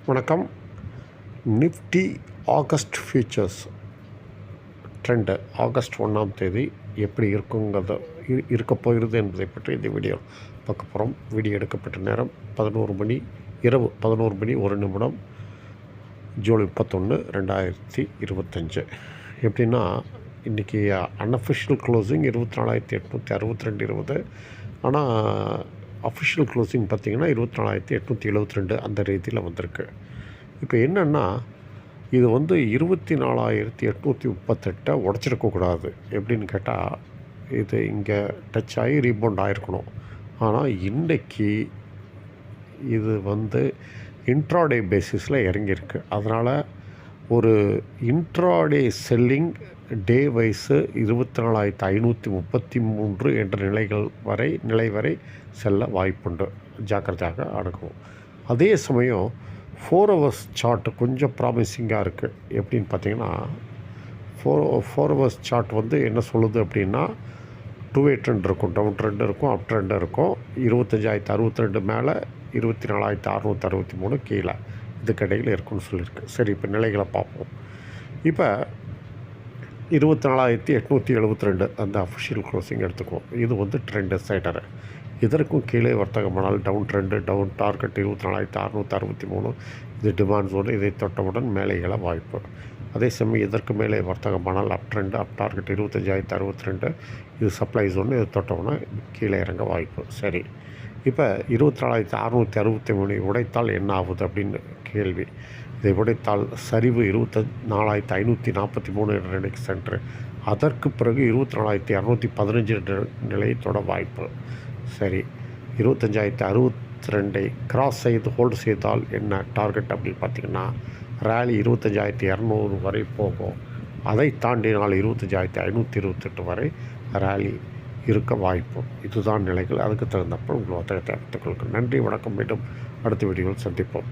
வணக்கம். Nifty August features trend August 1ஆம் தேதி எப்படி இருக்குங்கிறத இருக்க போகிறது என்பதை பற்றி இந்த வீடியோ பார்க்க போகிறோம். வீடியோ எடுக்கப்பட்ட நேரம் 11 மணி, இரவு 11 மணி 1 நிமிடம், ஜூலை 31, 2025. எப்படின்னா இன்றைக்கி அன்அஃபிஷியல் க்ளோசிங் 24,862.20. ஆனால் அஃபிஷியல் க்ளோசிங் பார்த்திங்கன்னா 24,872 அந்த ரீதியில் வந்திருக்கு. இப்போ என்னென்னா இது 24,838 உடச்சிருக்கக்கூடாது. எப்படின்னு கேட்டால் இது இங்கே டச் ஆகி ரீபவுண்ட் ஆகிருக்கணும். ஆனால் இன்றைக்கி இது இன்ட்ராடே பேசிஸில் இறங்கியிருக்கு. அதனால் ஒரு இன்ட்ராடே செல்லிங் டே வைஸு 24,533 என்ற நிலை வரை செல்ல வாய்ப்புண்டு. ஜாக்கிரதையாக அணுகும். அதே சமயம் 4 ஹவர்ஸ் சார்ட் கொஞ்சம் ப்ராமிசிங்காக இருக்குது. எப்படின்னு பார்த்தீங்கன்னா 4 ஹவர்ஸ் சார்ட் என்ன சொல்லுது அப்படின்னா 2-way ட்ரெண்ட் இருக்கும், டவுன் ட்ரெண்ட் இருக்கும், அப் ட்ரெண்ட் இருக்கும். 25,062 மேலே, 24,663 கீழே, இதுக்கிடையில் இருக்குன்னு சொல்லியிருக்கு. சரி, இப்போ நிலைகளை பார்ப்போம். இப்போ 24,872 அந்த அஃபிஷியல் க்ளோசிங் எடுத்துக்குவோம். இது ட்ரெண்ட் சைடரு. இதற்கும் கீழே வர்த்தகமானால் டவுன் ட்ரெண்டு, டவுன் டார்கெட் 24,663. இது டிமாண்ட் ஜோன். இதை தொட்டவுடன் மேலே வாய்ப்பு. அதே சமயம் இதற்கு மேலே வர்த்தகமானால் அப் ட்ரெண்டு, அப் டார்கெட் 25,062. இது சப்ளை ஜோன். இது தொட்டவுடனே கீழே இறங்க வாய்ப்பு. சரி, இப்போ 24,663 உடைத்தால் என்ன ஆகுது அப்படின்னு கேள்வி. இதை உடைத்தால் சரிவு 24,543 என்ற நிலைக்கு சென்று அதற்கு பிறகு 24,215 என்ற நிலையை தொட வாய்ப்பு. சரி, 25,062 கிராஸ் செய்து ஹோல்டு செய்தால் என்ன டார்கெட் அப்படின்னு பார்த்திங்கன்னா ரேலி 25,200 வரை போகும். அதை தாண்டினால் 25,528 வரை ரேலி இருக்க வாய்ப்பு. இதுதான் நிலைகள். அதுக்கு தகுந்தப்போ உங்கள் வர்த்தகத்தை எடுத்துக்கொள்ளுங்கள். நன்றி, வணக்கம். மீண்டும் அடுத்த வீடியோவில் சந்திப்போம்.